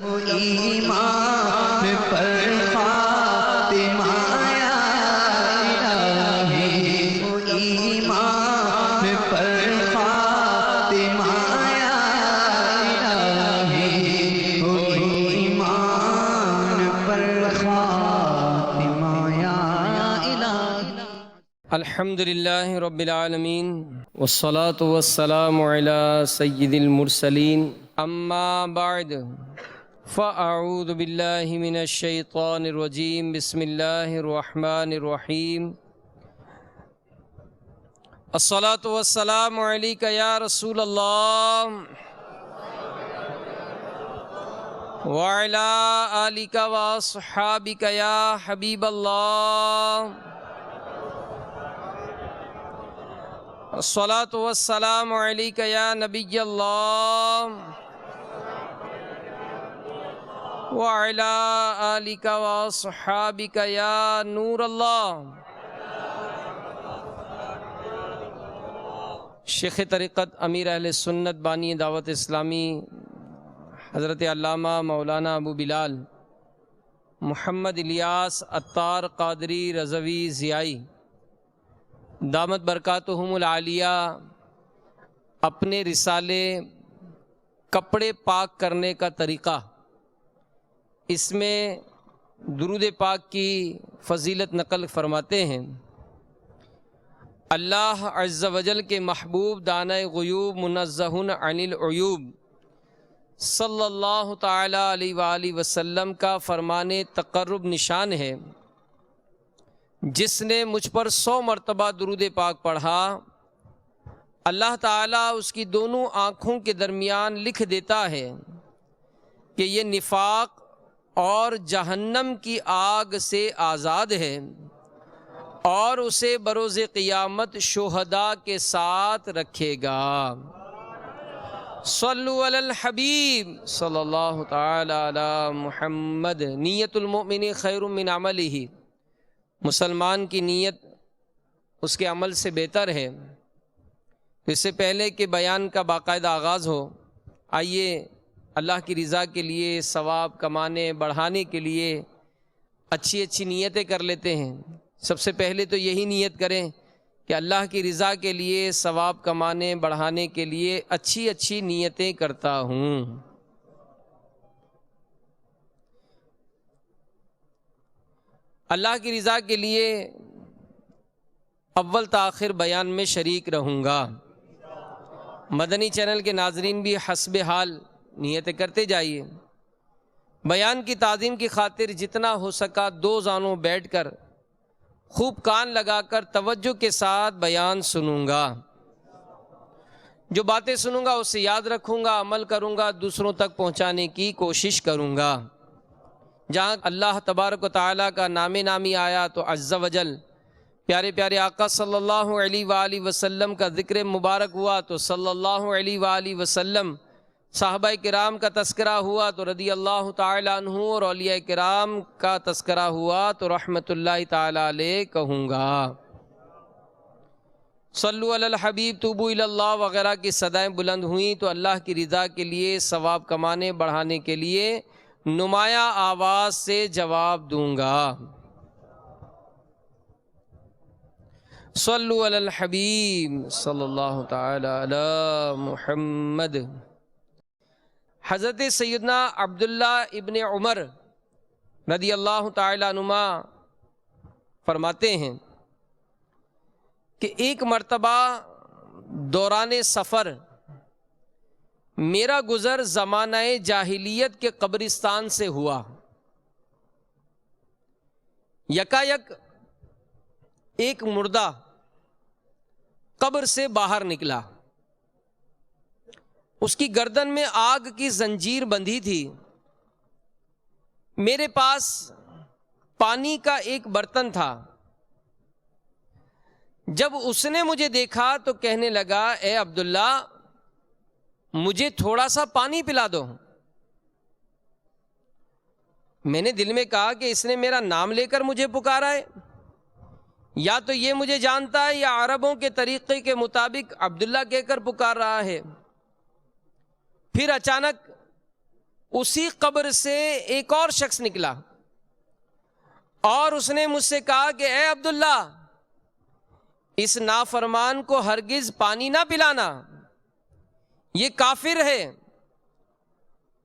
ایمان پر خاتمہ یا الہی، ایمان پر خاتمہ یا الہی، ایمان پر خاتمہ یا الہی۔ الحمدللہ رب العالمین والصلاة والسلام علی سید المرسلین، اما بعد فاعوذ باللہ من الشیطان الرجیم، بسم اللہ الرحمن الرحیم۔ الصلاة والسلام علیک یا رسول اللہ وعلی آلک واصحابک یا حبیب اللہ۔ الصلاة والسلام علیک یا نبی اللہ وعلی آلک واصحابک یا نور اللہ۔ شیخ طریقت امیر اہل سنت بانی دعوت اسلامی حضرت علامہ مولانا ابو بلال محمد الیاس عطار قادری رضوی ضیائی دامت برکاتہم العالیہ اپنے رسالے کپڑے پاک کرنے کا طریقہ، اس میں درود پاک کی فضیلت نقل فرماتے ہیں۔ اللہ عز و جل کے محبوب دانہ غیوب منزہ عن العیوب صلی اللہ تعالی علیہ وآلہ وسلم کا فرمان تقرب نشان ہے، جس نے مجھ پر 100 مرتبہ درود پاک پڑھا، اللہ تعالیٰ اس کی دونوں آنکھوں کے درمیان لکھ دیتا ہے کہ یہ نفاق اور جہنم کی آگ سے آزاد ہے، اور اسے بروز قیامت شہداء کے ساتھ رکھے گا۔ صلو علی الحبیب صلی اللہ تعالی علی محمد۔ نیت المؤمن خیر من عملہ، مسلمان کی نیت اس کے عمل سے بہتر ہے۔ اس سے پہلے کہ بیان کا باقاعدہ آغاز ہو، آئیے اللہ کی رضا کے لیے، ثواب کمانے بڑھانے کے لیے اچھی اچھی نیتیں کر لیتے ہیں۔ سب سے پہلے تو یہی نیت کریں کہ اللہ کی رضا کے لیے، ثواب کمانے بڑھانے کے لیے اچھی اچھی نیتیں کرتا ہوں۔ اللہ کی رضا کے لیے اول تاخیر بیان میں شریک رہوں گا۔ مدنی چینل کے ناظرین بھی حسب حال نیتیں کرتے جائیے۔ بیان کی تعظیم کی خاطر جتنا ہو سکا 2 زانوں بیٹھ کر خوب کان لگا کر توجہ کے ساتھ بیان سنوں گا۔ جو باتیں سنوں گا اسے یاد رکھوں گا، عمل کروں گا، دوسروں تک پہنچانے کی کوشش کروں گا۔ جہاں اللہ تبارک و تعالیٰ کا نام نامی آیا تو عز و جل پیارے پیارے آقا صلی اللہ علیہ وآلہ وسلم کا ذکر مبارک ہوا تو صلی اللہ علیہ وآلہ وسلم، صحابہ کرام کا تذکرہ ہوا تو رضی اللہ تعالی عنہ، اور اولیاء کرام کا تذکرہ ہوا تو رحمت اللہ تعالی علیہ کہوں گا۔ صلو علی الحبیب، توبو الی اللہ وغیرہ کی صدائیں بلند ہوئیں تو اللہ کی رضا کے لیے، ثواب کمانے بڑھانے کے لیے نمایاں آواز سے جواب دوں گا۔ صلو علی الحبیب صلی اللہ تعالی علی محمد۔ حضرت سیدنا عبداللہ ابن عمر رضی اللہ تعالی عنہما فرماتے ہیں کہ ایک مرتبہ دوران سفر میرا گزر زمانہ جاہلیت کے قبرستان سے ہوا۔ یکایک ایک مردہ قبر سے باہر نکلا، اس کی گردن میں آگ کی زنجیر بندھی تھی۔ میرے پاس پانی کا ایک برتن تھا۔ جب اس نے مجھے دیکھا تو کہنے لگا، اے عبداللہ مجھے تھوڑا سا پانی پلا دو۔ میں نے دل میں کہا کہ اس نے میرا نام لے کر مجھے پکارا ہے، یا تو یہ مجھے جانتا ہے یا عربوں کے طریقے کے مطابق عبداللہ کہہ کر پکار رہا ہے۔ پھر اچانک اسی قبر سے ایک اور شخص نکلا اور اس نے مجھ سے کہا کہ اے عبداللہ، اس نافرمان کو ہرگز پانی نہ پلانا، یہ کافر ہے۔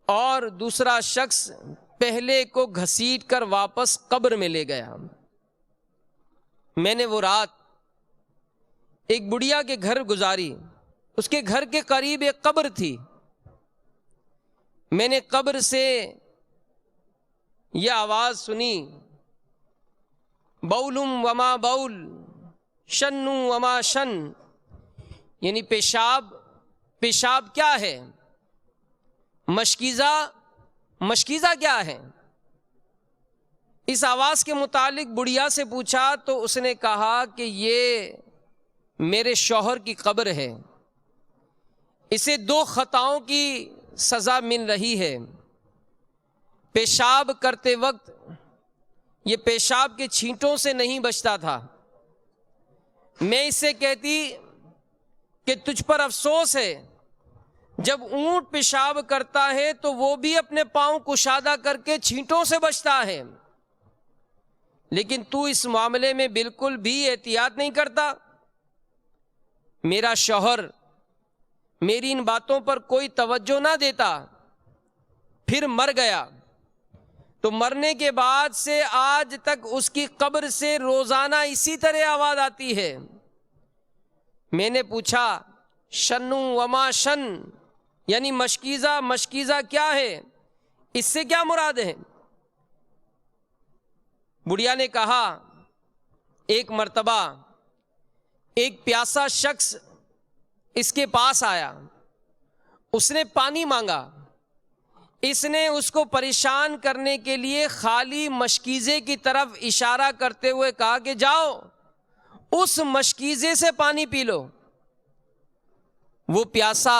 اور دوسرا شخص پہلے کو گھسیٹ کر واپس قبر میں لے گیا۔ میں نے وہ رات ایک بڑھیا کے گھر گزاری، اس کے گھر کے قریب ایک قبر تھی۔ میں نے قبر سے یہ آواز سنی، بولم وما بول، شن وما شن، یعنی پیشاب کیا ہے، مشکیزہ کیا ہے۔ اس آواز کے متعلق بڑھیا سے پوچھا تو اس نے کہا کہ یہ میرے شوہر کی قبر ہے، اسے 2 خطاؤں کی سزا مل رہی ہے۔ پیشاب کرتے وقت یہ پیشاب کے چھینٹوں سے نہیں بچتا تھا۔ میں اس سے کہتی کہ تجھ پر افسوس ہے، جب اونٹ پیشاب کرتا ہے تو وہ بھی اپنے پاؤں کشادہ کر کے چھینٹوں سے بچتا ہے، لیکن تو اس معاملے میں بالکل بھی احتیاط نہیں کرتا۔ میرا شوہر میری ان باتوں پر کوئی توجہ نہ دیتا، پھر مر گیا، تو مرنے کے بعد سے آج تک اس کی قبر سے روزانہ اسی طرح آواز آتی ہے۔ میں نے پوچھا شن وما شن، یعنی مشکیزہ کیا ہے، اس سے کیا مراد ہے؟ بڑھیا نے کہا ایک مرتبہ ایک پیاسا شخص اس کے پاس آیا، اس نے پانی مانگا، اس نے اس کو پریشان کرنے کے لیے خالی مشکیزے کی طرف اشارہ کرتے ہوئے کہا کہ جاؤ اس مشکیزے سے پانی پی لو۔ وہ پیاسا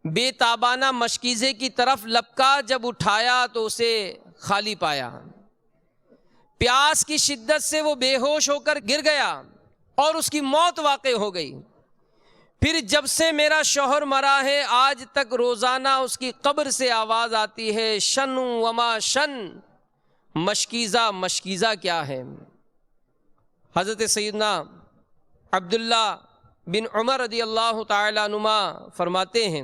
بے تابانہ مشکیزے کی طرف لپکا، جب اٹھایا تو اسے خالی پایا۔ پیاس کی شدت سے وہ بے ہوش ہو کر گر گیا اور اس کی موت واقع ہو گئی۔ پھر جب سے میرا شوہر مرا ہے آج تک روزانہ اس کی قبر سے آواز آتی ہے شن وما شن، مشکیزہ کیا ہے۔ حضرت سیدنا عبداللہ بن عمر رضی اللہ تعالیٰ عنہما فرماتے ہیں،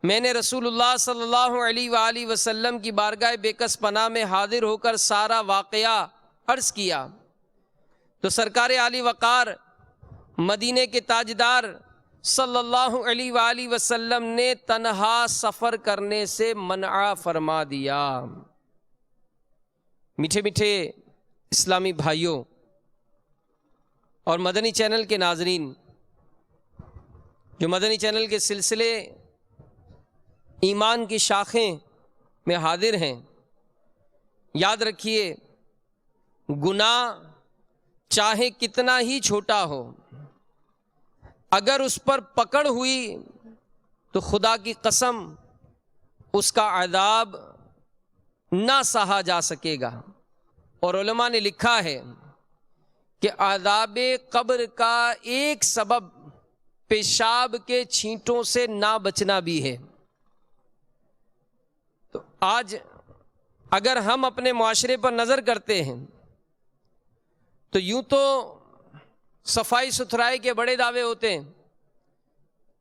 میں نے رسول اللہ صلی اللہ علیہ وآلہ وسلم کی بارگاہ بے کس پناہ میں حاضر ہو کر سارا واقعہ عرض کیا تو سرکار عالی وقار مدینے کے تاجدار صلی اللہ علیہ وآلہ وسلم نے تنہا سفر کرنے سے منع فرما دیا۔ میٹھے میٹھے اسلامی بھائیوں اور مدنی چینل کے ناظرین، جو مدنی چینل کے سلسلے ایمان کی شاخیں میں حاضر ہیں، یاد رکھیے گناہ چاہے کتنا ہی چھوٹا ہو، اگر اس پر پکڑ ہوئی تو خدا کی قسم اس کا عذاب نہ سہا جا سکے گا۔ اور علماء نے لکھا ہے کہ عذاب قبر کا ایک سبب پیشاب کے چھینٹوں سے نہ بچنا بھی ہے۔ تو آج اگر ہم اپنے معاشرے پر نظر کرتے ہیں تو یوں تو صفائی ستھرائی کے بڑے دعوے ہوتے ہیں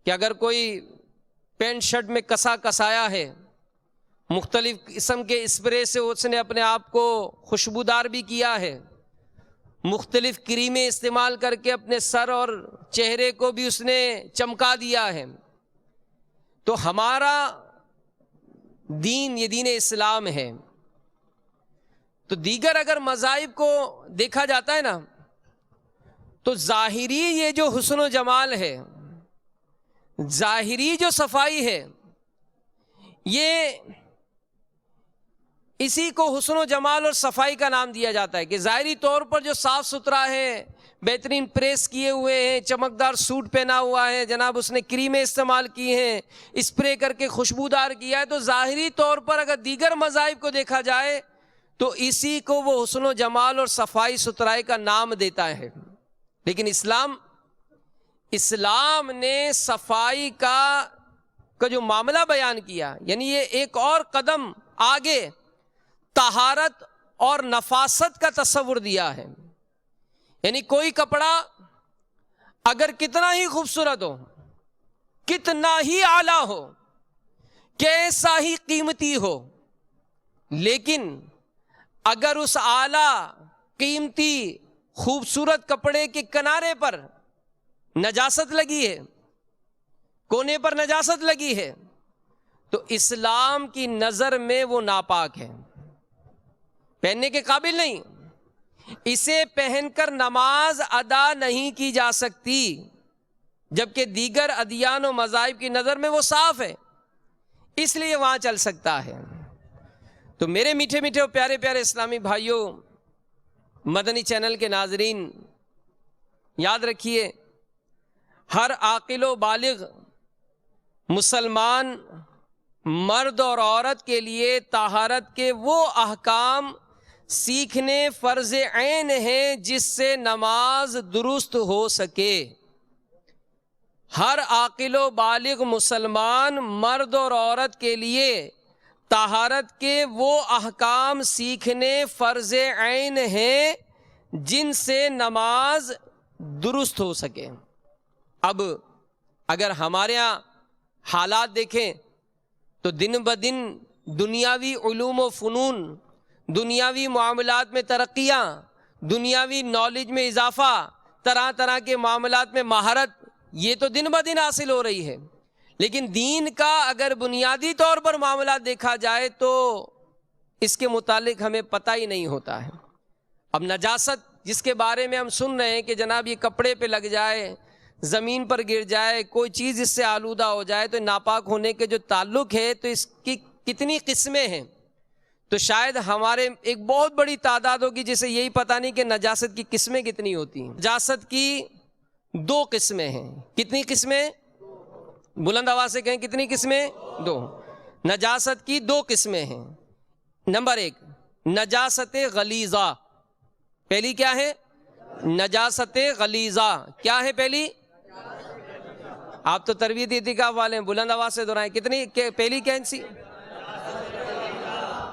کہ اگر کوئی پینٹ شرٹ میں کسایا ہے، مختلف قسم کے اسپرے سے اس نے اپنے آپ کو خوشبودار بھی کیا ہے، مختلف کریمیں استعمال کر کے اپنے سر اور چہرے کو بھی اس نے چمکا دیا ہے، تو ہمارا دین یہ دین اسلام ہے۔ تو دیگر اگر مذاہب کو دیکھا جاتا ہے نا، تو ظاہری یہ جو حسن و جمال ہے، ظاہری جو صفائی ہے، یہ اسی کو حسن و جمال اور صفائی کا نام دیا جاتا ہے کہ ظاہری طور پر جو صاف ستھرا ہے، بہترین پریس کیے ہوئے ہیں، چمکدار سوٹ پہنا ہوا ہے، جناب اس نے کریمیں استعمال کی ہیں، اسپرے کر کے خوشبودار کیا ہے، تو ظاہری طور پر اگر دیگر مذاہب کو دیکھا جائے تو اسی کو وہ حسن و جمال اور صفائی ستھرائی کا نام دیتا ہے۔ لیکن اسلام نے صفائی کا کا جو معاملہ بیان کیا، یعنی یہ ایک اور قدم آگے طہارت اور نفاست کا تصور دیا ہے. یعنی کوئی کپڑا اگر کتنا ہی خوبصورت ہو، کتنا ہی اعلیٰ ہو، کیسا ہی قیمتی ہو، لیکن اگر اس اعلیٰ قیمتی خوبصورت کپڑے کے کنارے پر نجاست لگی ہے، کونے پر نجاست لگی ہے، تو اسلام کی نظر میں وہ ناپاک ہے، پہننے کے قابل نہیں. اسے پہن کر نماز ادا نہیں کی جا سکتی، جبکہ دیگر ادیان و مذاہب کی نظر میں وہ صاف ہے، اس لیے وہاں چل سکتا ہے. تو میرے میٹھے میٹھے اور پیارے پیارے اسلامی بھائیوں، مدنی چینل کے ناظرین، یاد رکھیے ہر عاقل و بالغ مسلمان مرد اور عورت کے لیے طہارت کے وہ احکام سیکھنے فرض عین ہیں جس سے نماز درست ہو سکے. ہر عاقل و بالغ مسلمان مرد اور عورت کے لیے طہارت کے وہ احکام سیکھنے فرض عین ہیں جن سے نماز درست ہو سکے. اب اگر ہمارے ہاں حالات دیکھیں تو دن بدن دنیاوی علوم و فنون، دنیاوی معاملات میں ترقیاں، دنیاوی نالج میں اضافہ، طرح طرح کے معاملات میں مہارت، یہ تو دن بدن حاصل ہو رہی ہے، لیکن دین کا اگر بنیادی طور پر معاملات دیکھا جائے تو اس کے متعلق ہمیں پتہ ہی نہیں ہوتا ہے. اب نجاست جس کے بارے میں ہم سن رہے ہیں کہ جناب یہ کپڑے پہ لگ جائے، زمین پر گر جائے، کوئی چیز اس سے آلودہ ہو جائے تو ناپاک ہونے کے جو تعلق ہے، تو اس کی کتنی قسمیں ہیں. تو شاید ہمارے ایک بہت بڑی تعداد ہوگی جسے یہی پتہ نہیں کہ نجاست کی قسمیں کتنی ہوتی ہیں. نجاست کی 2 قسمیں ہیں. کتنی قسمیں؟ بلند آواز سے کہیں کتنی قسمیں؟ 2. نجاست کی 2 قسمیں ہیں. نمبر 1 نجاست غلیظہ. پہلی کیا ہے؟ نجاست غلیظہ. کیا ہے پہلی؟ آپ تو تربیت اعتکاف والے ہیں، بلند آواز سے دہرائیں. کتنی؟ پہلی کون سی؟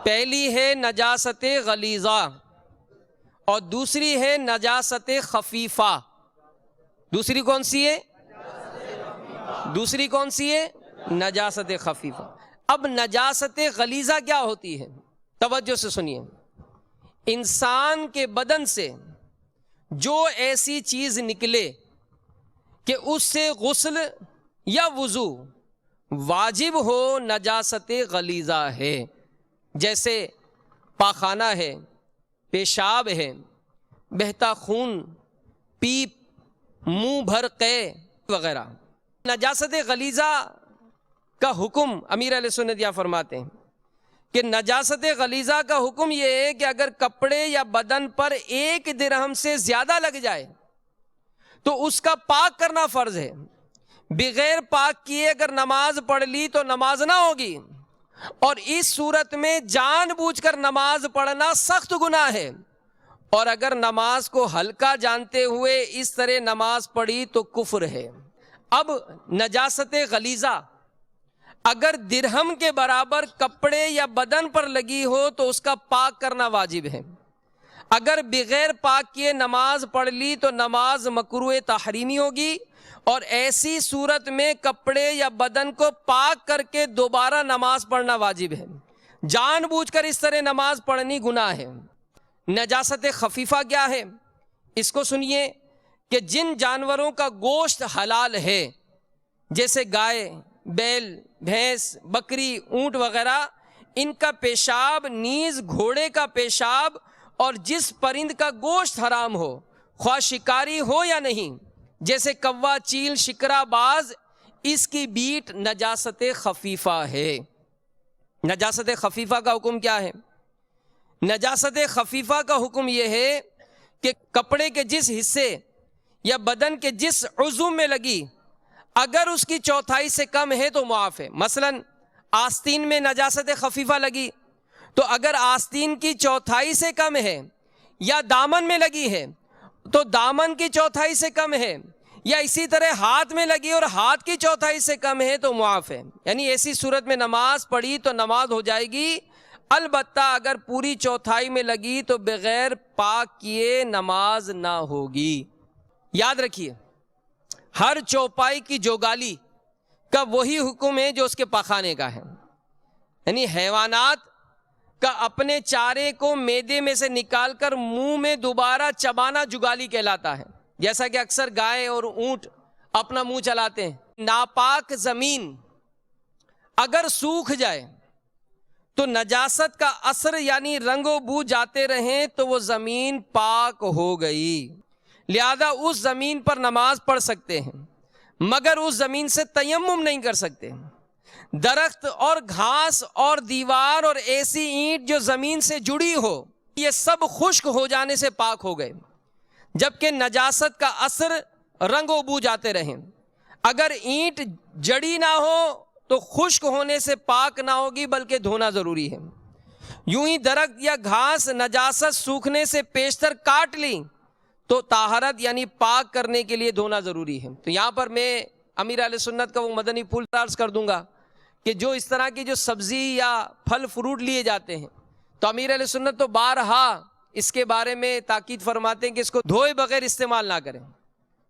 پہلی ہے نجاست غلیظہ اور دوسری ہے نجاست خفیفہ. دوسری کون سی ہے؟ دوسری کون سی ہے؟ نجاست خفیفہ. اب نجاست غلیظہ کیا ہوتی ہے؟ توجہ سے سنیے. انسان کے بدن سے جو ایسی چیز نکلے کہ اس سے غسل یا وضو واجب ہو، نجاست غلیظہ ہے. جیسے پاخانہ ہے، پیشاب ہے، بہتا خون، پیپ، منہ بھر قے وغیرہ. نجاست غلیظہ کا حکم امیر اہل سنت یہ فرماتے ہیں کہ نجاست غلیظہ کا حکم یہ ہے کہ اگر کپڑے یا بدن پر 1 درہم سے زیادہ لگ جائے تو اس کا پاک کرنا فرض ہے. بغیر پاک کیے اگر نماز پڑھ لی تو نماز نہ ہوگی، اور اس صورت میں جان بوجھ کر نماز پڑھنا سخت گناہ ہے. اور اگر نماز کو ہلکا جانتے ہوئے اس طرح نماز پڑھی تو کفر ہے. اب نجاست غلیظہ اگر درہم کے برابر کپڑے یا بدن پر لگی ہو تو اس کا پاک کرنا واجب ہے. اگر بغیر پاک کیے نماز پڑھ لی تو نماز مکروہ تحریمی ہوگی، اور ایسی صورت میں کپڑے یا بدن کو پاک کر کے دوبارہ نماز پڑھنا واجب ہے. جان بوجھ کر اس طرح نماز پڑھنی گناہ ہے. نجاست خفیفہ کیا ہے؟ اس کو سنیے کہ جن جانوروں کا گوشت حلال ہے، جیسے گائے، بیل، بھینس، بکری، اونٹ وغیرہ، ان کا پیشاب نیز گھوڑے کا پیشاب اور جس پرند کا گوشت حرام ہو، خواہ شکاری ہو یا نہیں، جیسے کوا، چیل، شکرا، باز، اس کی بیٹ نجاست خفیفہ ہے. نجاست خفیفہ کا حکم کیا ہے؟ نجاست خفیفہ کا حکم یہ ہے کہ کپڑے کے جس حصے یا بدن کے جس عضو میں لگی اگر اس کی 1/4 سے کم ہے تو معاف ہے. مثلا آستین میں نجاست خفیفہ لگی تو اگر آستین کی 1/4 سے کم ہے، یا دامن میں لگی ہے تو دامن کی 1/4 سے کم ہے، یا اسی طرح ہاتھ میں لگی اور ہاتھ کی چوتھائی سے کم ہے تو معاف ہے، یعنی ایسی صورت میں نماز پڑھی تو نماز ہو جائے گی، البتہ اگر پوری چوتھائی میں لگی تو بغیر پاک کیے نماز نہ ہوگی۔ یاد رکھیے ہر چوپائی کی جوگالی کا وہی حکم ہے جو اس کے پاخانے کا ہے، یعنی حیوانات کا اپنے چارے کو معدے میں سے نکال کر منہ میں دوبارہ چبانا جگالی کہلاتا ہے، جیسا کہ اکثر گائے اور اونٹ اپنا منہ چلاتے ہیں۔ ناپاک زمین اگر سوکھ جائے تو نجاست کا اثر یعنی رنگ و بو جاتے رہیں تو وہ زمین پاک ہو گئی، لہذا اس زمین پر نماز پڑھ سکتے ہیں، مگر اس زمین سے تیمم نہیں کر سکتے۔ درخت اور گھاس اور دیوار اور ایسی اینٹ جو زمین سے جڑی ہو یہ سب خشک ہو جانے سے پاک ہو گئے، جبکہ نجاست کا اثر رنگ و بو جاتے رہیں۔ اگر اینٹ جڑی نہ ہو تو خشک ہونے سے پاک نہ ہوگی بلکہ دھونا ضروری ہے۔ یوں ہی درخت یا گھاس نجاست سوکھنے سے پیشتر کاٹ لی تو طہارت یعنی پاک کرنے کے لیے دھونا ضروری ہے۔ تو یہاں پر میں امیر اہل سنت کا وہ مدنی پھول عرض کر دوں گا کہ جو اس طرح کی جو سبزی یا پھل فروٹ لیے جاتے ہیں تو امیر اہل سنت تو بارہا اس کے بارے میں تاکید فرماتے ہیں کہ اس کو دھوئے بغیر استعمال نہ کریں۔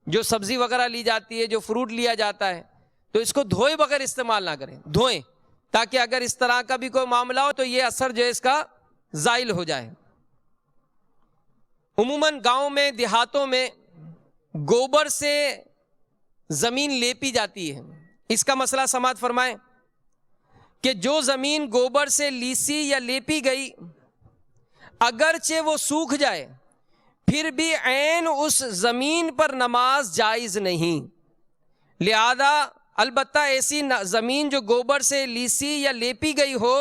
جو سبزی وغیرہ لی جاتی ہے، جو فروٹ لیا جاتا ہے تو اس کو دھوئے بغیر استعمال نہ کریں، دھوئیں، تاکہ اگر اس طرح کا بھی کوئی معاملہ ہو تو یہ اثر جو ہے اس کا زائل ہو جائے۔ عموماً گاؤں میں دیہاتوں میں گوبر سے زمین لیپی جاتی ہے، اس کا مسئلہ سماعت فرمائیں کہ جو زمین گوبر سے لیسی یا لیپی گئی اگرچہ وہ سوکھ جائے پھر بھی عین اس زمین پر نماز جائز نہیں، لہذا البتہ ایسی زمین جو گوبر سے لیسی یا لیپی گئی ہو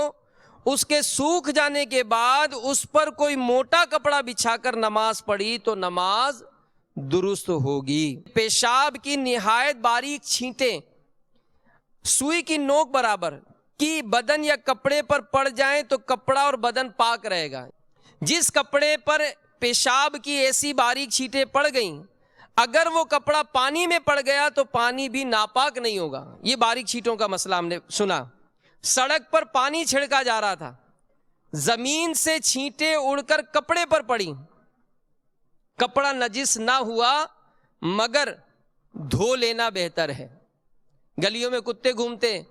اس کے سوکھ جانے کے بعد اس پر کوئی موٹا کپڑا بچھا کر نماز پڑھی تو نماز درست ہوگی۔ پیشاب کی نہایت باریک چھینٹیں سوئی کی نوک برابر کی بدن یا کپڑے پر پڑ جائیں تو کپڑا اور بدن پاک رہے گا۔ جس کپڑے پر پیشاب کی ایسی باریک چھینٹیں پڑ گئیں اگر وہ کپڑا پانی میں پڑ گیا تو پانی بھی ناپاک نہیں ہوگا۔ یہ باریک چھینٹوں کا مسئلہ ہم نے سنا۔ سڑک پر پانی چھڑکا جا رہا تھا، زمین سے چھینٹیں اڑ کر کپڑے پر پڑی، کپڑا نجس نہ ہوا مگر دھو لینا بہتر ہے۔ گلیوں میں کتے گھومتے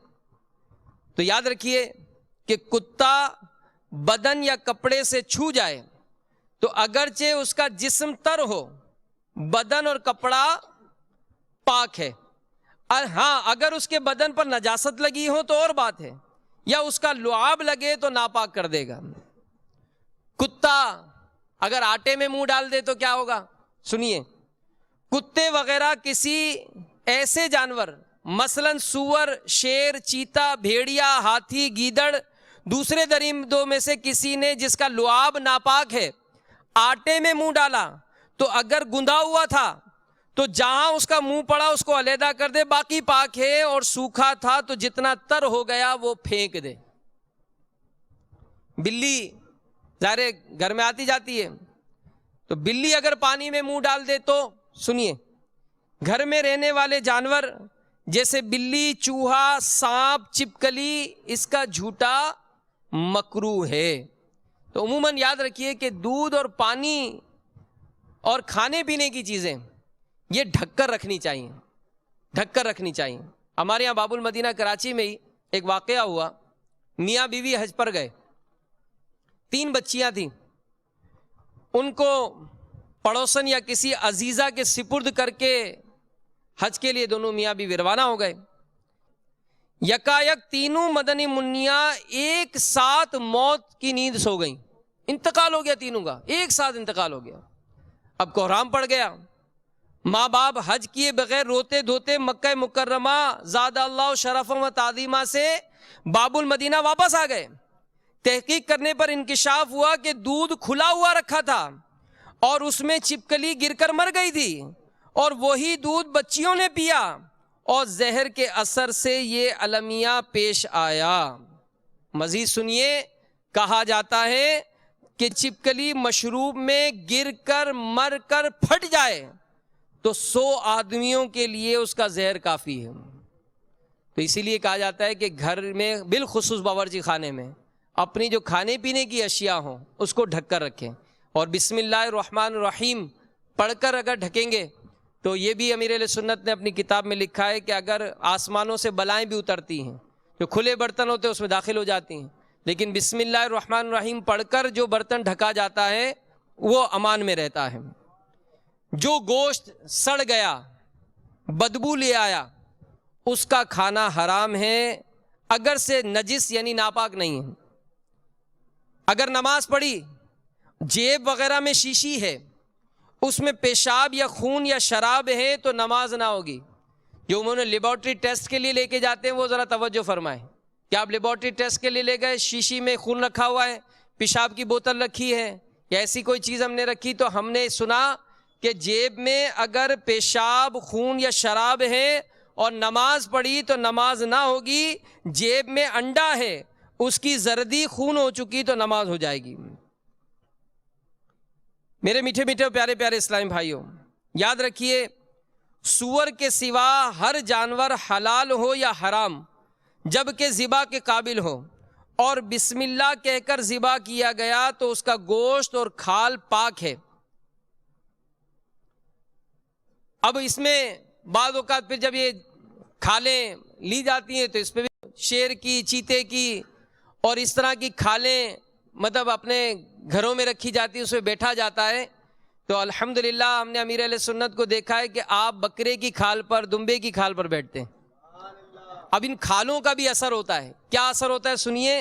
تو یاد رکھیے کہ کتا بدن یا کپڑے سے چھو جائے تو اگرچہ اس کا جسم تر ہو بدن اور کپڑا پاک ہے، اور ہاں اگر اس کے بدن پر نجاست لگی ہو تو اور بات ہے، یا اس کا لعاب لگے تو ناپاک کر دے گا۔ کتا اگر آٹے میں منہ ڈال دے تو کیا ہوگا؟ سنیے، کتے وغیرہ کسی ایسے جانور مثلا سور، شیر، چیتا، بھیڑیا، ہاتھی، گیدڑ، دوسرے درندوں میں سے کسی نے جس کا لعاب ناپاک ہے آٹے میں منہ ڈالا تو اگر گندھا ہوا تھا تو جہاں اس کا منہ پڑا اس کو علیحدہ کر دے، باقی پاک ہے، اور سوکھا تھا تو جتنا تر ہو گیا وہ پھینک دے۔ بلی ظاہر گھر میں آتی جاتی ہے تو بلی اگر پانی میں منہ ڈال دے تو سنیے، گھر میں رہنے والے جانور جیسے بلی، چوہا، سانپ، چپکلی، اس کا جھوٹا مکروہ ہے۔ تو عموماً یاد رکھیے کہ دودھ اور پانی اور کھانے پینے کی چیزیں یہ ڈھک کر رکھنی چاہیے، ڈھک کر رکھنی چاہیے۔ ہمارے یہاں باب المدینہ کراچی میں ہی ایک واقعہ ہوا، میاں بیوی حج پر گئے، 3 بچیاں تھیں، ان کو پڑوسن یا کسی عزیزہ کے سپرد کر کے حج کے لیے دونوں میاں بیوی روانہ ہو گئے۔ یکایک تینوں مدنی منیاں ایک ساتھ موت کی نیند سو گئیں، انتقال ہو گیا تینوں کا، ایک ساتھ انتقال ہو گیا۔ اب کوہرام پڑ گیا، ماں باپ حج کیے بغیر روتے دھوتے مکہ مکرمہ زاد اللہ شرف و تعظیمہ سے باب المدینہ واپس آ گئے۔ تحقیق کرنے پر انکشاف ہوا کہ دودھ کھلا ہوا رکھا تھا اور اس میں چھپکلی گر کر مر گئی تھی، اور وہی دودھ بچیوں نے پیا اور زہر کے اثر سے یہ المیہ پیش آیا۔ مزید سنیے، کہا جاتا ہے کہ چھپکلی مشروب میں گر کر مر کر پھٹ جائے تو 100 آدمیوں کے لیے اس کا زہر کافی ہے۔ تو اسی لیے کہا جاتا ہے کہ گھر میں بالخصوص باورچی خانے میں اپنی جو کھانے پینے کی اشیاء ہوں اس کو ڈھک کر رکھیں، اور بسم اللہ الرحمن الرحیم پڑھ کر اگر ڈھکیں گے تو یہ بھی امیر اہل سنت نے اپنی کتاب میں لکھا ہے کہ اگر آسمانوں سے بلائیں بھی اترتی ہیں، جو کھلے برتن ہوتے ہیں اس میں داخل ہو جاتی ہیں، لیکن بسم اللہ الرحمن الرحیم پڑھ کر جو برتن ڈھکا جاتا ہے وہ امان میں رہتا ہے۔ جو گوشت سڑ گیا، بدبو لے آیا، اس کا کھانا حرام ہے، اگر سے نجس یعنی ناپاک نہیں ہے۔ اگر نماز پڑھی، جیب وغیرہ میں شیشی ہے، اس میں پیشاب یا خون یا شراب ہے تو نماز نہ ہوگی۔ جو انہوں نے لیبارٹری ٹیسٹ کے لیے لے کے جاتے ہیں وہ ذرا توجہ فرمائیں کہ آپ لیبارٹری ٹیسٹ کے لیے لے گئے، شیشی میں خون رکھا ہوا ہے، پیشاب کی بوتل رکھی ہے یا ایسی کوئی چیز ہم نے رکھی، تو ہم نے سنا کہ جیب میں اگر پیشاب، خون یا شراب ہے اور نماز پڑھی تو نماز نہ ہوگی۔ جیب میں انڈا ہے، اس کی زردی خون ہو چکی تو نماز ہو جائے گی۔ میرے میٹھے میٹھے پیارے پیارے اسلامی بھائیوں، یاد رکھیے سور کے سوا ہر جانور حلال ہو یا حرام جبکہ ذبح کے قابل ہو اور بسم اللہ کہہ کر ذبح کیا گیا تو اس کا گوشت اور کھال پاک ہے۔ اب اس میں بعض اوقات پھر جب یہ کھالیں لی جاتی ہیں تو اس پہ بھی شیر کی، چیتے کی اور اس طرح کی کھالیں مطلب اپنے گھروں میں رکھی جاتی ہے، اس میں بیٹھا جاتا ہے۔ تو الحمدللہ ہم نے امیر اہل سنت کو دیکھا ہے کہ آپ بکرے کی کھال پر، دمبے کی کھال پر بیٹھتے ہیں۔ اب ان کھالوں کا بھی اثر ہوتا ہے۔ کیا اثر ہوتا ہے سنیے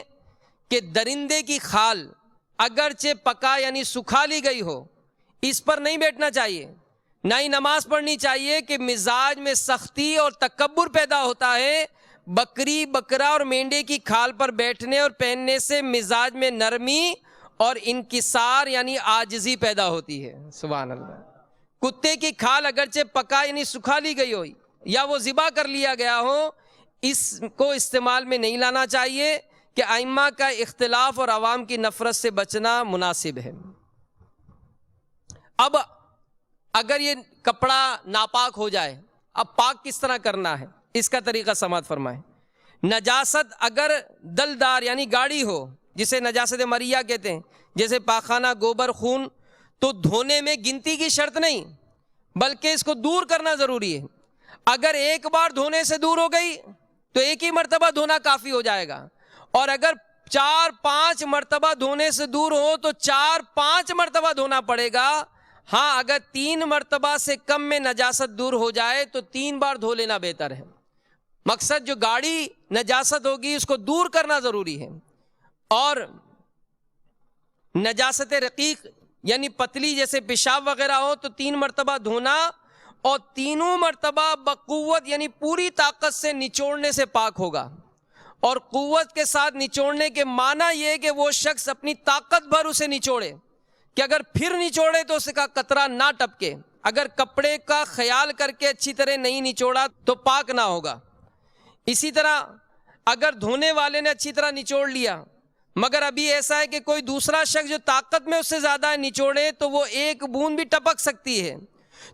کہ درندے کی کھال اگرچہ پکا یعنی سکھا لی گئی ہو، اس پر نہیں بیٹھنا چاہیے، نہ ہی نماز پڑھنی چاہیے کہ مزاج میں سختی اور تکبر پیدا ہوتا ہے۔ بکری، بکرا اور مینڈے کی کھال پر بیٹھنے اور پہننے سے مزاج میں نرمی اور انکسار یعنی عاجزی پیدا ہوتی ہے۔ سبحان اللہ۔ کتے کی کھال اگرچہ پکا یعنی سکھا لی گئی ہو یا وہ ذبح کر لیا گیا ہو، اس کو استعمال میں نہیں لانا چاہیے کہ ائمہ کا اختلاف اور عوام کی نفرت سے بچنا مناسب ہے۔ اب اگر یہ کپڑا ناپاک ہو جائے، اب پاک کس طرح کرنا ہے اس کا طریقہ سماعت فرمائیں۔ نجاست اگر دلدار یعنی گاڑی ہو، جسے نجاست مریہ کہتے ہیں، جیسے پاخانہ، گوبر، خون، تو دھونے میں گنتی کی شرط نہیں بلکہ اس کو دور کرنا ضروری ہے۔ اگر ایک بار دھونے سے دور ہو گئی تو ایک ہی مرتبہ دھونا کافی ہو جائے گا، اور اگر 4-5 مرتبہ دھونے سے دور ہو تو 4-5 مرتبہ دھونا پڑے گا۔ ہاں اگر 3 مرتبہ سے کم میں نجاست دور ہو جائے تو 3 بار دھو لینا بہتر ہے۔ مقصد جو گاڑی نجاست ہوگی اس کو دور کرنا ضروری ہے۔ اور نجاست رقیق یعنی پتلی جیسے پیشاب وغیرہ ہو تو 3 مرتبہ دھونا، اور تینوں مرتبہ بقوت یعنی پوری طاقت سے نچوڑنے سے پاک ہوگا۔ اور قوت کے ساتھ نچوڑنے کے معنی یہ کہ وہ شخص اپنی طاقت بھر اسے نچوڑے، کہ اگر پھر نچوڑے تو اس کا قطرہ نہ ٹپکے۔ اگر کپڑے کا خیال کر کے اچھی طرح نہیں نچوڑا تو پاک نہ ہوگا۔ اسی طرح اگر دھونے والے نے اچھی طرح نچوڑ لیا مگر ابھی ایسا ہے کہ کوئی دوسرا شخص جو طاقت میں اس سے زیادہ ہے نچوڑے تو وہ ایک بوند بھی ٹپک سکتی ہے،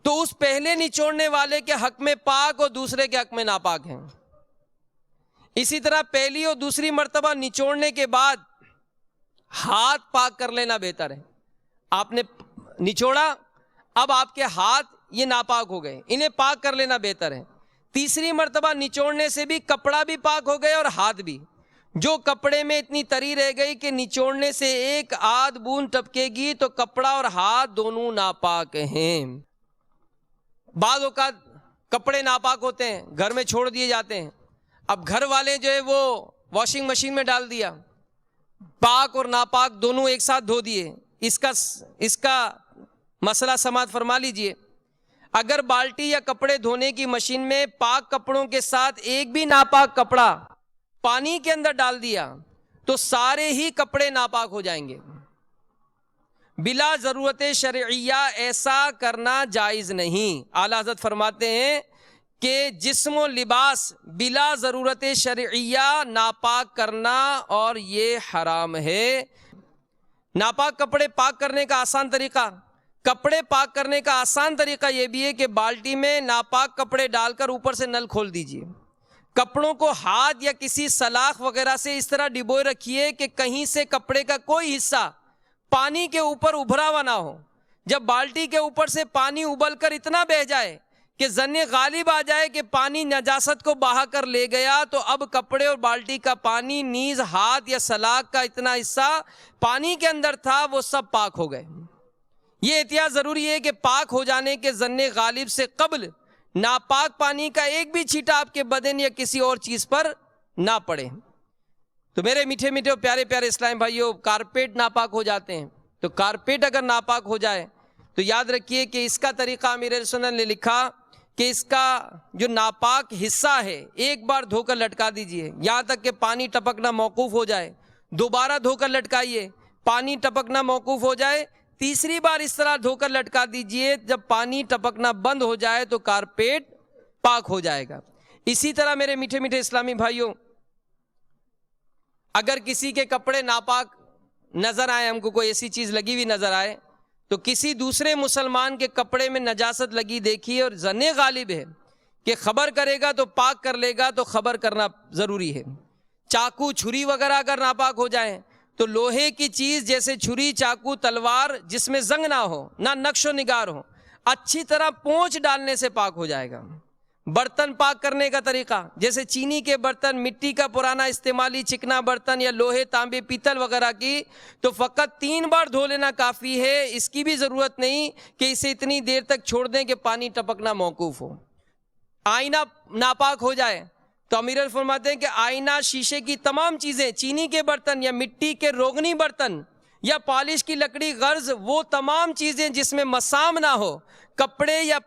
تو اس پہلے نچوڑنے والے کے حق میں پاک اور دوسرے کے حق میں ناپاک ہیں۔ اسی طرح پہلی اور دوسری مرتبہ نچوڑنے کے بعد ہاتھ پاک کر لینا بہتر ہے۔ آپ نے نچوڑا، اب آپ کے ہاتھ یہ ناپاک ہو گئے، انہیں پاک کر لینا بہتر ہے۔ تیسری مرتبہ نچوڑنے سے بھی کپڑا بھی پاک ہو گئے اور ہاتھ بھی۔ جو کپڑے میں اتنی تری رہ گئی کہ نچوڑنے سے ایک آدھ بوند ٹپکے گی تو کپڑا اور ہاتھ دونوں ناپاک ہیں۔ بعض اوقات کپڑے ناپاک ہوتے ہیں، گھر میں چھوڑ دیے جاتے ہیں، اب گھر والے جو ہے وہ واشنگ مشین میں ڈال دیا، پاک اور ناپاک دونوں ایک ساتھ دھو دیے۔ اس کا مسئلہ سماعت فرما لیجئے۔ اگر بالٹی یا کپڑے دھونے کی مشین میں پاک کپڑوں کے ساتھ ایک بھی ناپاک کپڑا پانی کے اندر ڈال دیا تو سارے ہی کپڑے ناپاک ہو جائیں گے۔ بلا ضرورت شرعیہ ایسا کرنا جائز نہیں۔ اعلیٰ حضرت فرماتے ہیں کہ جسم و لباس بلا ضرورت شرعیہ ناپاک کرنا اور یہ حرام ہے۔ ناپاک کپڑے پاک کرنے کا آسان طریقہ، کپڑے پاک کرنے کا آسان طریقہ یہ بھی ہے کہ بالٹی میں ناپاک کپڑے ڈال کر اوپر سے نل کھول دیجئے. کپڑوں کو ہاتھ یا کسی سلاخ وغیرہ سے اس طرح ڈبوئے رکھیے کہ کہیں سے کپڑے کا کوئی حصہ پانی کے اوپر ابھرا ہوا نہ ہو. جب بالٹی کے اوپر سے پانی ابل کر اتنا بہہ جائے کہ ظن غالب آ جائے کہ پانی نجاست کو بہا کر لے گیا، تو اب کپڑے اور بالٹی کا پانی نیز ہاتھ یا سلاخ کا اتنا حصہ پانی کے اندر تھا وہ سب پاک ہو گئے. یہ احتیاط ضروری ہے کہ پاک ہو جانے کے ظن غالب سے قبل ناپاک پانی کا ایک بھی چھینٹا آپ کے بدن یا کسی اور چیز پر نہ پڑے. تو میرے میٹھے میٹھے اور پیارے پیارے اسلام بھائیوں، کارپیٹ ناپاک ہو جاتے ہیں. تو کارپیٹ اگر ناپاک ہو جائے تو یاد رکھیے کہ اس کا طریقہ امیر سنن نے لکھا کہ اس کا جو ناپاک حصہ ہے ایک بار دھو کر لٹکا دیجئے یہاں تک کہ پانی ٹپکنا موقوف ہو جائے. دوبارہ دھو کر لٹکائیے، پانی ٹپکنا موقوف ہو جائے. تیسری بار اس طرح دھو کر لٹکا دیجئے، جب پانی ٹپکنا بند ہو جائے تو کارپیٹ پاک ہو جائے گا. اسی طرح میرے میٹھے میٹھے اسلامی بھائیوں، اگر کسی کے کپڑے ناپاک نظر آئے، ہم کو کوئی ایسی چیز لگی ہوئی نظر آئے، تو کسی دوسرے مسلمان کے کپڑے میں نجاست لگی دیکھیے اور ظن غالب ہے کہ خبر کرے گا تو پاک کر لے گا، تو خبر کرنا ضروری ہے. چاقو چھری وغیرہ اگر ناپاک ہو جائیں تو لوہے کی چیز جیسے چھری چاقو تلوار جس میں زنگ نہ ہو، نہ نقش و نگار ہو، اچھی طرح پونچھ ڈالنے سے پاک ہو جائے گا. برتن پاک کرنے کا طریقہ جیسے چینی کے برتن، مٹی کا پرانا استعمالی چکنا برتن یا لوہے تانبے پیتل وغیرہ کی، تو فقط 3 بار دھو لینا کافی ہے. اس کی بھی ضرورت نہیں کہ اسے اتنی دیر تک چھوڑ دیں کہ پانی ٹپکنا موقوف ہو. آئینہ ناپاک ہو جائے تو امیر فرماتے ہیں کہ آئینہ، شیشے کی تمام چیزیں، چینی کے برتن یا مٹی کے روغنی برتن یا پالش کی لکڑی، غرض وہ تمام چیزیں جس میں مسام نہ ہو، کپڑے یا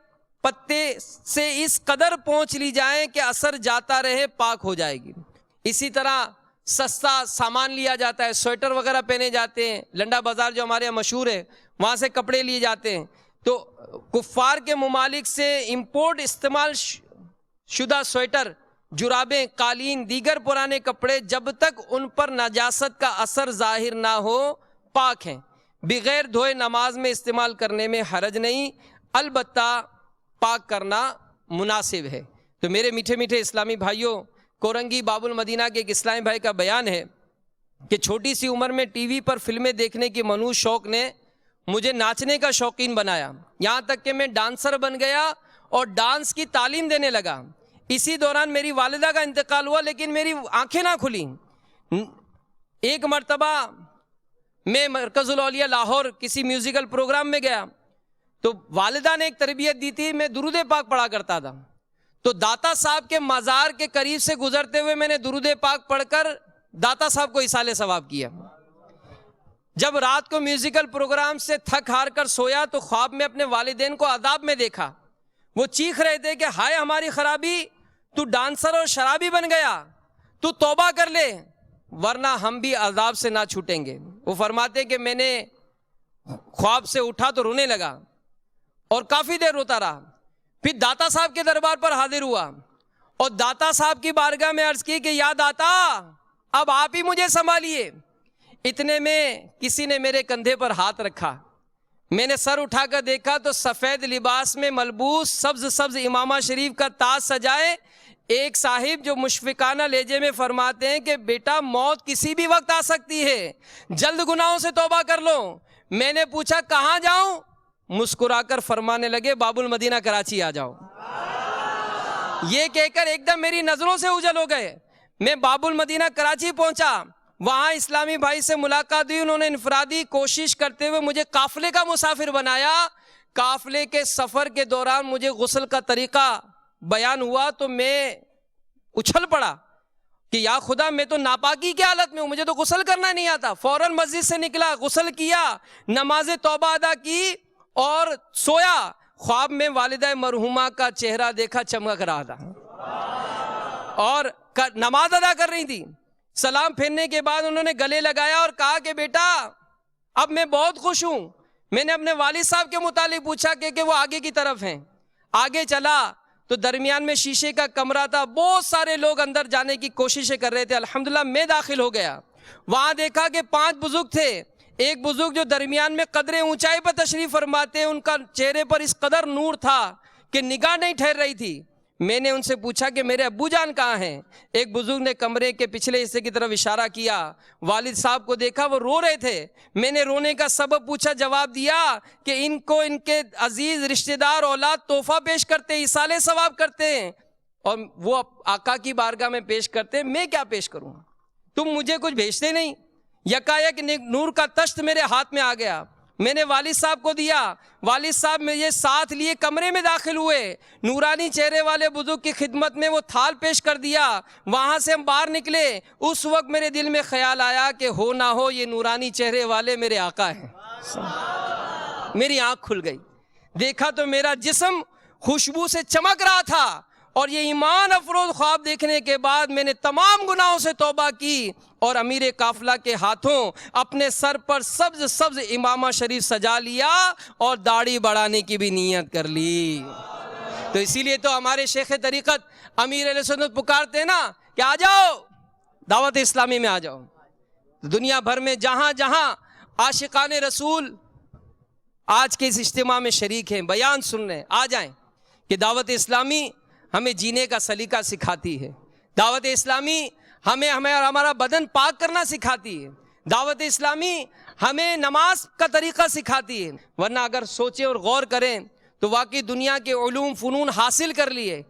پتے سے اس قدر پہنچ لی جائیں کہ اثر جاتا رہے، پاک ہو جائے گی. اسی طرح سستا سامان لیا جاتا ہے، سویٹر وغیرہ پہنے جاتے ہیں. لنڈا بازار جو ہمارے یہاں مشہور ہے، وہاں سے کپڑے لیے جاتے ہیں. تو کفار کے ممالک سے امپورٹ استعمال شدہ سویٹر، جرابیں، قالین، دیگر پرانے کپڑے جب تک ان پر نجاست کا اثر ظاہر نہ ہو پاک ہیں. بغیر دھوئے نماز میں استعمال کرنے میں حرج نہیں، البتہ پاک کرنا مناسب ہے. تو میرے میٹھے میٹھے اسلامی بھائیوں، کورنگی باب المدینہ کے ایک اسلامی بھائی کا بیان ہے کہ چھوٹی سی عمر میں ٹی وی پر فلمیں دیکھنے کی منوش شوق نے مجھے ناچنے کا شوقین بنایا، یہاں تک کہ میں ڈانسر بن گیا اور ڈانس کی تعلیم دینے لگا. اسی دوران میری والدہ کا انتقال ہوا لیکن میری آنکھیں نہ کھلیں. ایک مرتبہ میں مرکز الاولیاء لاہور کسی میوزیکل پروگرام میں گیا تو والدہ نے ایک تربیت دی تھی، میں درود پاک پڑھا کرتا تھا. تو داتا صاحب کے مزار کے قریب سے گزرتے ہوئے میں نے درود پاک پڑھ کر داتا صاحب کو ایصال ثواب کیا. جب رات کو میوزیکل پروگرام سے تھک ہار کر سویا تو خواب میں اپنے والدین کو عذاب میں دیکھا. وہ چیخ رہے تھے کہ ہائے ہماری خرابی، تو ڈانسر اور شرابی بن گیا، تو توبہ کر لے ورنہ ہم بھی عذاب سے نہ چھوٹیں گے. وہ فرماتے کہ میں نے خواب سے اٹھا تو رونے لگا اور کافی دیر روتا رہا. پھر داتا صاحب کے دربار پر حاضر ہوا اور داتا صاحب کی بارگاہ میں عرض کی کہ یا داتا اب آپ ہی مجھے سنبھالیے. اتنے میں کسی نے میرے کندھے پر ہاتھ رکھا. میں نے سر اٹھا کر دیکھا تو سفید لباس میں ملبوس سبز امامہ شریف کا تاج سجائے ایک صاحب جو مشفقانہ لہجے میں فرماتے ہیں کہ بیٹا موت کسی بھی وقت آ سکتی ہے، جلد گناہوں سے توبہ کر لو. میں نے پوچھا کہاں جاؤں؟ مسکرا کر فرمانے لگے باب المدینہ کراچی آ جاؤ. یہ کہہ کر ایک دم میری نظروں سے اوجھل ہو گئے. میں باب المدینہ کراچی پہنچا، وہاں اسلامی بھائی سے ملاقات ہوئی. انہوں نے انفرادی کوشش کرتے ہوئے مجھے قافلے کا مسافر بنایا. قافلے کے سفر کے دوران مجھے غسل کا طریقہ بیان ہوا تو میں اچھل پڑا کہ یا خدا میں تو ناپاکی کی حالت میں ہوں، مجھے تو غسل کرنا نہیں آتا. فوراً مسجد سے نکلا، غسل کیا، نماز توبہ ادا کی اور سویا. خواب میں والدہ مرحومہ کا چہرہ دیکھا، چمک رہا تھا اور نماز ادا کر رہی تھی. سلام پھیرنے کے بعد انہوں نے گلے لگایا اور کہا کہ بیٹا اب میں بہت خوش ہوں. میں نے اپنے والد صاحب کے متعلق پوچھا کہ وہ آگے کی طرف ہیں. آگے چلا تو درمیان میں شیشے کا کمرہ تھا، بہت سارے لوگ اندر جانے کی کوششیں کر رہے تھے. الحمدللہ میں داخل ہو گیا. وہاں دیکھا کہ 5 بزرگ تھے. ایک بزرگ جو درمیان میں قدر اونچائی پر تشریف فرماتے ہیں، ان کا چہرے پر اس قدر نور تھا کہ نگاہ نہیں ٹھہر رہی تھی۔ میں نے ان سے پوچھا کہ میرے ابو جان کہاں ہیں؟ ایک بزرگ نے کمرے کے پچھلے حصے کی طرف اشارہ کیا۔ والد صاحب کو دیکھا وہ رو رہے تھے۔ میں نے رونے کا سبب پوچھا، جواب دیا کہ ان کو ان کے عزیز رشتہ دار اولاد تحفہ پیش کرتے ہیں، ایصال ثواب کرتے ہیں، اور وہ آقا کی بارگاہ میں پیش کرتے ہیں، میں کیا پیش کروں؟ تم مجھے کچھ بھیجتے نہیں۔ یکایک نور کا تشت میرے ہاتھ میں آ گیا، میں نے والد صاحب کو دیا، والد صاحب مجھے ساتھ لیے کمرے میں داخل ہوئے، نورانی چہرے والے بزرگ کی خدمت میں وہ تھال پیش کر دیا۔ وہاں سے ہم باہر نکلے، اس وقت میرے دل میں خیال آیا کہ ہو نہ ہو یہ نورانی چہرے والے میرے آقا ہیں۔ میری آنکھ کھل گئی، دیکھا تو میرا جسم خوشبو سے چمک رہا تھا، اور یہ ایمان افروز خواب دیکھنے کے بعد میں نے تمام گناہوں سے توبہ کی، اور امیر قافلہ کے ہاتھوں اپنے سر پر سبز سبز امامہ شریف سجا لیا، اور داڑھی بڑھانے کی بھی نیت کر لی۔ تو اسی لیے تو ہمارے شیخ طریقت امیر اہل سنت پکارتے ہیں نا کہ آ جاؤ دعوت اسلامی میں آ جاؤ۔ دنیا بھر میں جہاں جہاں عاشقان رسول آج کے اس اجتماع میں شریک ہیں، بیان سن رہے ہیں، آ جائیں، کہ دعوت اسلامی ہمیں جینے کا سلیقہ سکھاتی ہے، دعوت اسلامی ہمیں ہمارا بدن پاک کرنا سکھاتی ہے، دعوت اسلامی ہمیں نماز کا طریقہ سکھاتی ہے۔ ورنہ اگر سوچیں اور غور کریں تو واقعی دنیا کے علوم فنون حاصل کر لیے،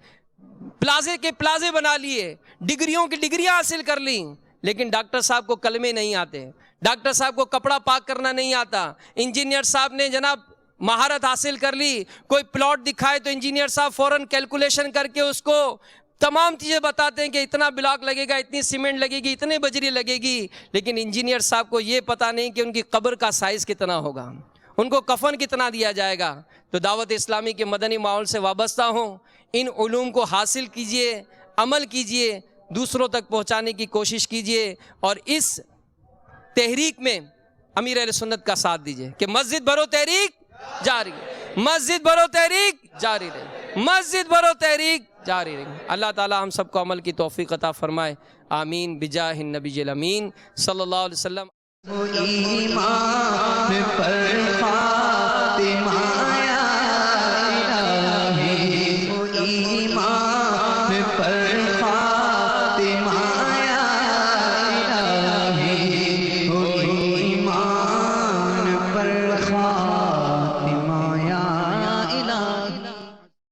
پلازے کے پلازے بنا لیے، ڈگریوں کی ڈگریاں حاصل کر لیں، لیکن ڈاکٹر صاحب کو کلمے نہیں آتے، ڈاکٹر صاحب کو کپڑا پاک کرنا نہیں آتا، انجینئر صاحب نے جناب مہارت حاصل کر لی، کوئی پلاٹ دکھائے تو انجینئر صاحب فوراً کیلکولیشن کر کے اس کو تمام چیزیں بتاتے ہیں کہ اتنا بلاک لگے گا، اتنی سیمنٹ لگے گی، اتنے بجری لگے گی، لیکن انجینئر صاحب کو یہ پتہ نہیں کہ ان کی قبر کا سائز کتنا ہوگا، ان کو کفن کتنا دیا جائے گا۔ تو دعوت اسلامی کے مدنی ماحول سے وابستہ ہوں، ان علوم کو حاصل کیجئے، عمل کیجئے، دوسروں تک پہنچانے کی کوشش کیجئے، اور اس تحریک میں امیر اہل سنت کا ساتھ دیجئے کہ مسجد بھرو تحریک جاری رہے، مسجد بھرو تحریک جاری رہے، مسجد بھرو تحریک جاری رہے۔ اللہ تعالی ہم سب کو عمل کی توفیق عطا فرمائے، آمین بجاہ النبی الامین صلی اللہ علیہ وسلم۔ ایمان پر